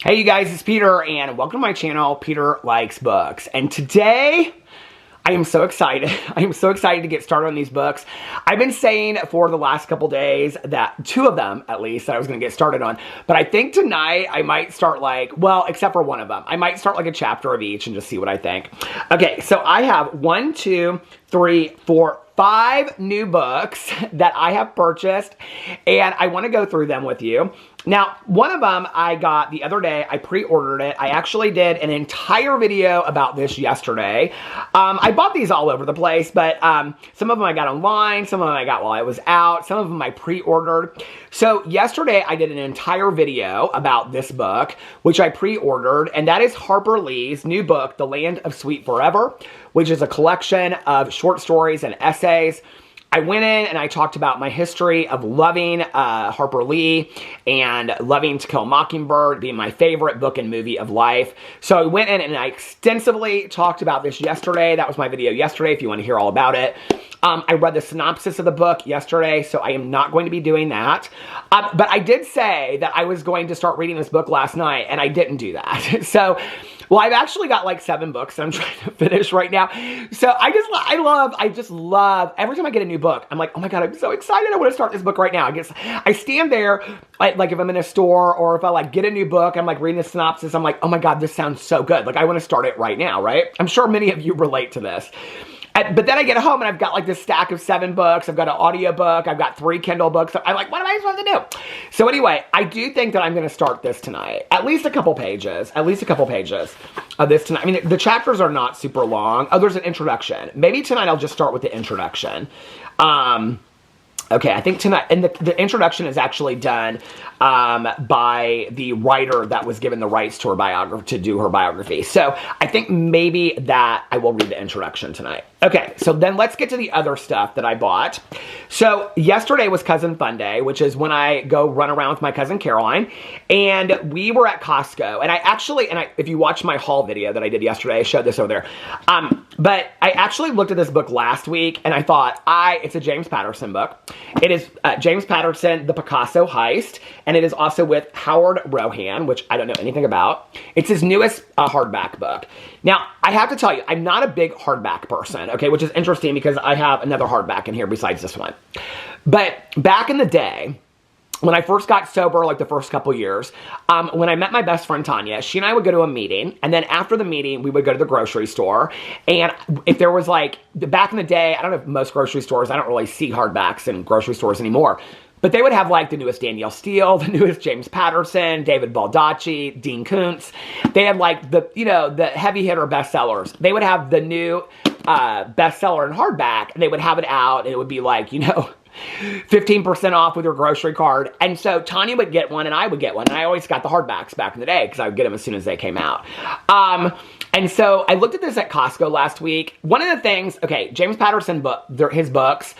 Hey you guys, it's Peter and welcome to my channel, Peter Likes Books. And today, I am so excited. I am so excited to get started on these books. I've been saying for the last couple days that two of them, at least, that I was going to get started on. But I think tonight I might start except for one of them. I might start like a chapter of each and just see what I think. Okay, so I have 5 new books that I have purchased, and I want to go through them with you. Now, one of them I got the other day. I pre-ordered it. I actually did an entire video about this yesterday. I bought these all over the place, but some of them I got online, some of them I got while I was out, some of them I pre-ordered. So yesterday I did an entire video about this book, which I pre-ordered, and that is Harper Lee's new book, The Land of Sweet Forever, which is a collection of short stories and essays. I went in and I talked about my history of loving Harper Lee and loving To Kill a Mockingbird being my favorite book and movie of life. So I went in and I extensively talked about this yesterday. That was my video yesterday if you want to hear all about it. I read the synopsis of the book yesterday, so I am not going to be doing that. But I did say that I was going to start reading this book last night, and I didn't do that. So, well, I've actually got like 7 books that I'm trying to finish right now. So I just love, every time I get a new book, I'm like, oh my God, I'm so excited. I want to start this book right now. I stand there, like if I'm in a store or if I like get a new book, I'm like reading the synopsis. I'm like, oh my God, this sounds so good. Like I want to start it right now, right? I'm sure many of you relate to this. But then I get home and I've got like this stack of 7 books. I've got an audio book. I've got 3 Kindle books. I'm like, what am I supposed to do? So anyway, I do think that I'm going to start this tonight. At least a couple pages of this tonight. I mean, the chapters are not super long. Oh, there's an introduction. Maybe tonight I'll just start with the introduction. Okay, I think tonight, and the introduction is actually done by the writer that was given the rights to her biography, to do her biography. So I think maybe that I will read the introduction tonight. Okay, so then let's get to the other stuff that I bought. So yesterday was Cousin Fun Day, which is when I go run around with my cousin Caroline, and we were at Costco. And if you watch my haul video that I did yesterday, I showed this over there. But I actually looked at this book last week, and I thought, it's a James Patterson book. It is James Patterson, The Picasso Heist, and it is also with Howard Rohan, which I don't know anything about. It's his newest hardback book. Now, I have to tell you, I'm not a big hardback person, okay, which is interesting because I have another hardback in here besides this one. But back in the day, when I first got sober, like the first couple years, when I met my best friend Tanya, she and I would go to a meeting, and then after the meeting, we would go to the grocery store, and if there was back in the day, I don't know if most grocery stores, I don't really see hardbacks in grocery stores anymore, but they would have like the newest Danielle Steele, the newest James Patterson, David Baldacci, Dean Koontz. They had like the heavy hitter bestsellers. They would have the new bestseller in hardback, and they would have it out, and it would be like, 15% off with your grocery card. And so Tanya would get one and I would get one. And I always got the hardbacks back in the day because I would get them as soon as they came out. And so I looked at this at Costco last week. One of the things, James Patterson, his books,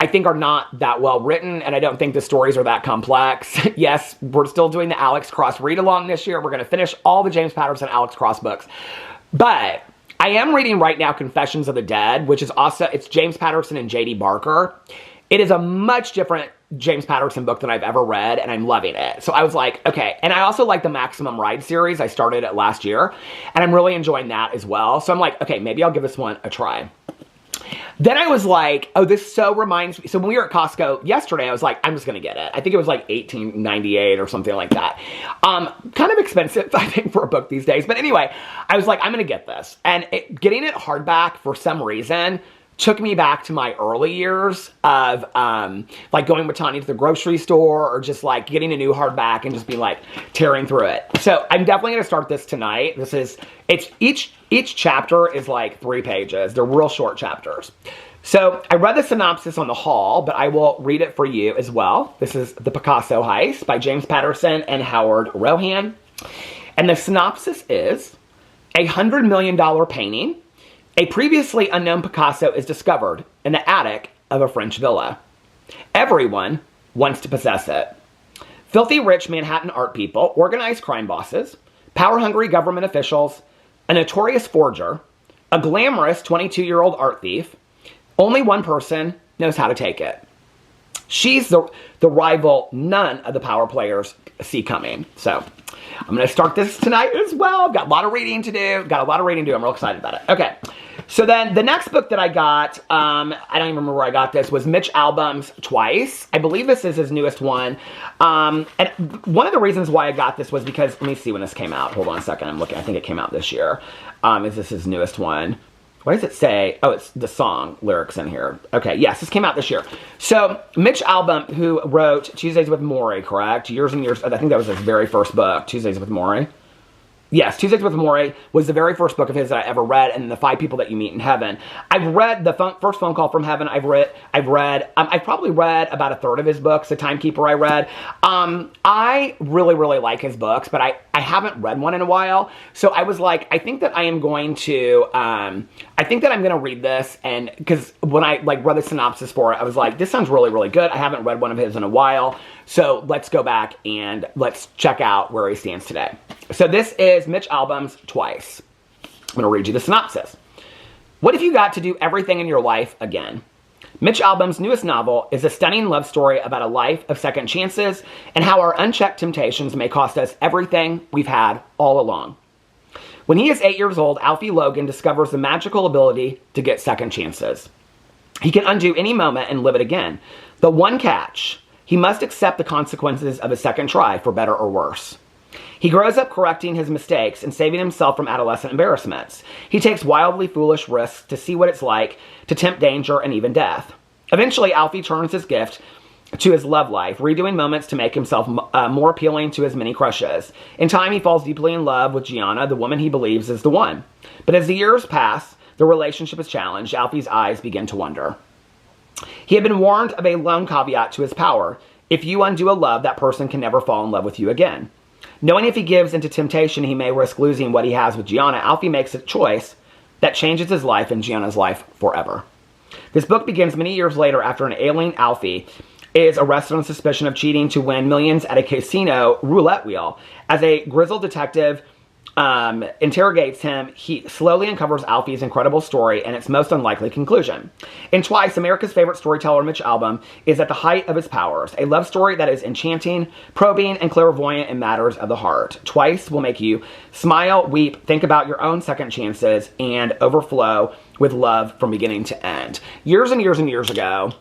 I think are not that well written, and I don't think the stories are that complex. Yes, we're still doing the Alex Cross read-along this year. We're going to finish all the James Patterson Alex Cross books. But I am reading right now Confessions of the Dead, which is also, it's James Patterson and J.D. Barker. It is a much different James Patterson book than I've ever read, and I'm loving it. So I was like, okay. And I also like the Maximum Ride series. I started it last year, and I'm really enjoying that as well. So I'm like, okay, maybe I'll give this one a try. Then I was like, oh, this so reminds me. So when we were at Costco yesterday, I was like, I'm just going to get it. I think it was like $18.98 or something like that. Kind of expensive, I think, for a book these days. But anyway, I was like, I'm going to get this. And getting it hardback for some reason took me back to my early years of like going with Tanya to the grocery store or just like getting a new hardback and just being like tearing through it. So I'm definitely going to start this tonight. Each chapter is like 3 pages. They're real short chapters. So I read the synopsis on the haul, but I will read it for you as well. This is The Picasso Heist by James Patterson and Howard Rohan. And the synopsis is $100 million painting. A previously unknown Picasso is discovered in the attic of a French villa. Everyone wants to possess it. Filthy rich Manhattan art people, organized crime bosses, power-hungry government officials, a notorious forger, a glamorous 22-year-old art thief. Only one person knows how to take it. She's the rival none of the power players see coming. So I'm going to start this tonight as well. I've got a lot of reading to do. I'm real excited about it. Okay. So then the next book that I got, I don't even remember where I got this, was Mitch Albom's Twice. I believe this is his newest one. And one of the reasons why I got this was because, let me see when this came out. Hold on a second. I'm looking. I think it came out this year. Is this his newest one? Why does it say, oh, it's the song lyrics in here. Okay, yes, this came out this year. So Mitch Albom, who wrote Tuesdays with Morrie, correct? Years and years, I think that was his very first book, Tuesdays with Morrie. Yes, Tuesdays with Morrie was the very first book of his that I ever read, and The Five People That You Meet in Heaven. I've read the first Phone Call from Heaven. I've probably read about a third of his books. The Timekeeper I read. I really, really like his books, but I haven't read one in a while. So I was like, I think that I'm going to read this, and because when I read the synopsis for it, I was like, this sounds really, really good. I haven't read one of his in a while. So let's go back and let's check out where he stands today. So this is Mitch Albom's Twice. I'm going to read you the synopsis. What if you got to do everything in your life again? Mitch Albom's newest novel is a stunning love story about a life of second chances and how our unchecked temptations may cost us everything we've had all along. When he is 8 years old, Alfie Logan discovers the magical ability to get second chances. He can undo any moment and live it again. The one catch: he must accept the consequences of a second try, for better or worse. He grows up correcting his mistakes and saving himself from adolescent embarrassments. He takes wildly foolish risks to see what it's like to tempt danger and even death. Eventually, Alfie turns his gift to his love life, redoing moments to make himself more appealing to his many crushes. In time, he falls deeply in love with Gianna, the woman he believes is the one. But as the years pass, the relationship is challenged. Alfie's eyes begin to wander. He had been warned of a lone caveat to his power. If you undo a love, that person can never fall in love with you again. Knowing if he gives into temptation, he may risk losing what he has with Gianna, Alfie makes a choice that changes his life and Gianna's life forever. This book begins many years later after an ailing Alfie is arrested on suspicion of cheating to win millions at a casino roulette wheel. As a grizzled detective interrogates him, he slowly uncovers Alfie's incredible story and its most unlikely conclusion. In Twice, America's favorite storyteller, Mitch Albom, is at the height of his powers. A love story that is enchanting, probing, and clairvoyant in matters of the heart. Twice will make you smile, weep, think about your own second chances, and overflow with love from beginning to end. Years and years and years ago,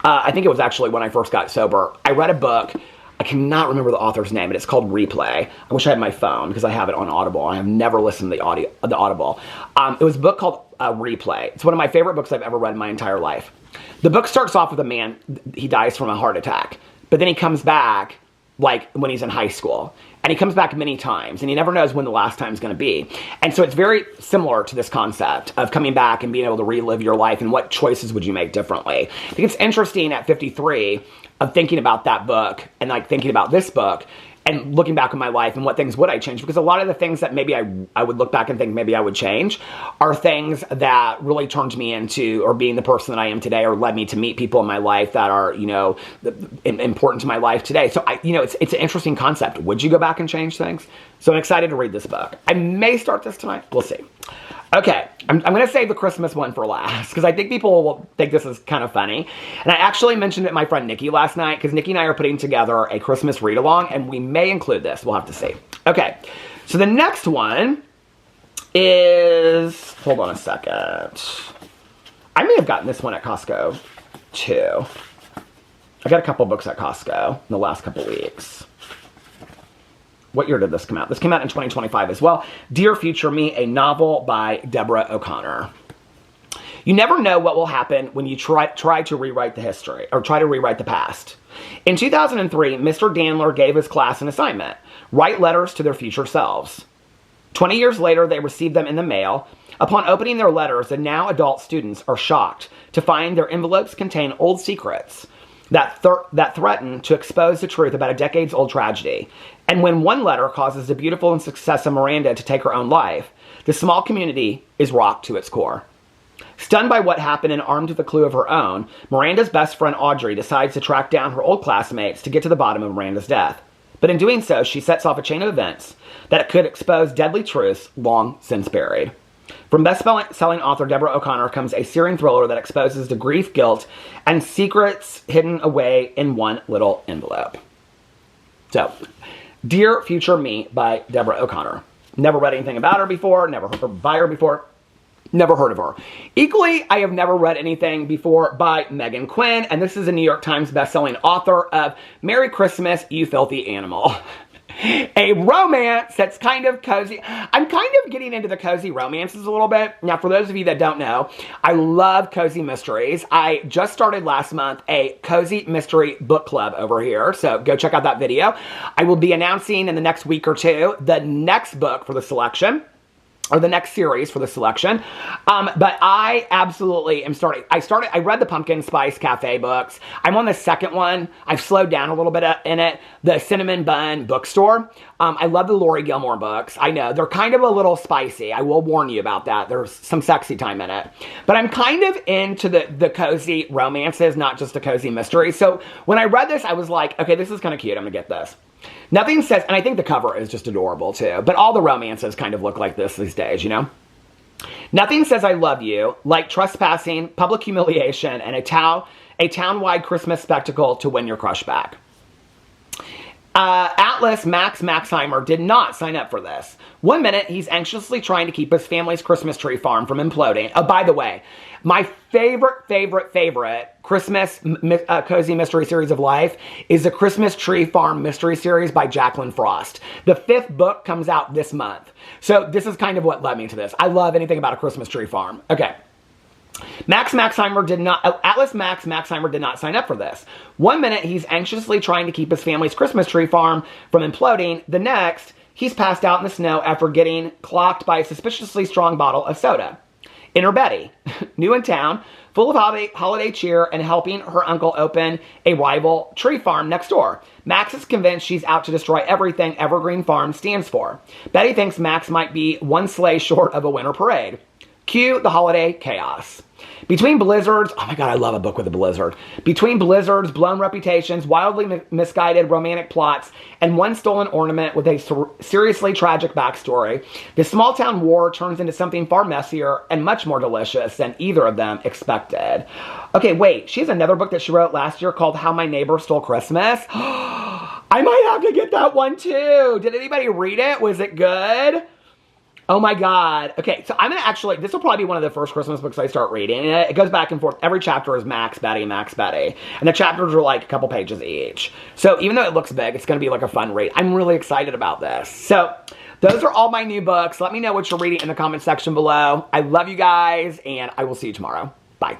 I think it was actually when I first got sober, I read a book. I cannot remember the author's name, but it's called Replay. I wish I had my phone because I have it on Audible. I have never listened to the Audible. It was a book called Replay. It's one of my favorite books I've ever read in my entire life. The book starts off with a man, he dies from a heart attack, but then he comes back when he's in high school. And he comes back many times, and he never knows when the last time is going to be. And so it's very similar to this concept of coming back and being able to relive your life and what choices would you make differently. I think it's interesting at 53 of thinking about that book and thinking about this book and looking back on my life and what things would I change, because a lot of the things that maybe I would look back and think maybe I would change are things that really turned me into or being the person that I am today, or led me to meet people in my life that are, important to my life today. So it's an interesting concept. Would you go back and change things? So I'm excited to read this book. I may start this tonight. We'll see. Okay, I'm going to save the Christmas one for last because I think people will think this is kind of funny. And I actually mentioned it to my friend Nikki last night because Nikki and I are putting together a Christmas read-along, and we may include this. We'll have to see. Okay, so the next one is... Hold on a second. I may have gotten this one at Costco, too. I got a couple books at Costco in the last couple weeks. What year did this come out? This came out in 2025 as well. Dear Future Me, a novel by Deborah O'Connor. You never know what will happen when you try to rewrite the history, or try to rewrite the past. In 2003, Mr. Dandler gave his class an assignment: write letters to their future selves. 20 years later, they received them in the mail. Upon opening their letters, the now adult students are shocked to find their envelopes contain old secrets that threaten to expose the truth about a decades-old tragedy. And when one letter causes the beautiful and successful Miranda to take her own life, the small community is rocked to its core. Stunned by what happened and armed with a clue of her own, Miranda's best friend Audrey decides to track down her old classmates to get to the bottom of Miranda's death. But in doing so, she sets off a chain of events that could expose deadly truths long since buried. From best-selling author Deborah O'Connor comes a searing thriller that exposes the grief, guilt, and secrets hidden away in one little envelope. So, Dear Future Me by Deborah O'Connor. Never read anything about her before, never heard by her before, never heard of her. Equally, I have never read anything before by Megan Quinn, and this is a New York Times bestselling author of Merry Christmas, You Filthy Animal. A romance that's kind of cozy. I'm kind of getting into the cozy romances a little bit. Now, for those of you that don't know, I love cozy mysteries. I just started last month a cozy mystery book club over here, so go check out that video. I will be announcing in the next week or two the next book for the selection, or the next series for the selection. But I absolutely am starting. I read the Pumpkin Spice Cafe books. I'm on the second one. I've slowed down a little bit in it. The Cinnamon Bun Bookstore. I love the Lori Gilmore books. I know, they're kind of a little spicy. I will warn you about that. There's some sexy time in it. But I'm kind of into the cozy romances, not just the cozy mystery. So when I read this, I was like, okay, this is kind of cute. I'm gonna get this. Nothing says, and I think the cover is just adorable too, but all the romances kind of look like this these days, you know? Nothing says I love you like trespassing, public humiliation, and a town-wide Christmas spectacle to win your crush back. Atlas Maxheimer did not sign up for this. One minute, he's anxiously trying to keep his family's Christmas tree farm from imploding. Oh, by the way, my favorite Christmas cozy mystery series of life is the Christmas Tree Farm mystery series by Jacqueline Frost. The 5th book comes out this month. So this is kind of what led me to this. I love anything about a Christmas tree farm. Okay. Atlas Maxheimer did not sign up for this. One minute, he's anxiously trying to keep his family's Christmas tree farm from imploding. The next, he's passed out in the snow after getting clocked by a suspiciously strong bottle of soda. Enter Betty, new in town, full of holiday cheer and helping her uncle open a rival tree farm next door. Max is convinced she's out to destroy everything Evergreen Farm stands for. Betty thinks Max might be one sleigh short of a winter parade. Cue the holiday chaos. Between blizzards, oh my god, I love a book with a blizzard. Between blizzards, blown reputations, wildly misguided romantic plots, and one stolen ornament with a seriously tragic backstory, the small town war turns into something far messier and much more delicious than either of them expected. Okay, wait, she has another book that she wrote last year called How My Neighbor Stole Christmas. I might have to get that one too. Did anybody read it? Was it good? Oh my god. Okay, so I'm going to actually, this will probably be one of the first Christmas books I start reading. And it goes back and forth. Every chapter is Max, Betty, Max, Betty. And the chapters are like a couple pages each. So even though it looks big, it's going to be like a fun read. I'm really excited about this. So those are all my new books. Let me know what you're reading in the comment section below. I love you guys, and I will see you tomorrow. Bye.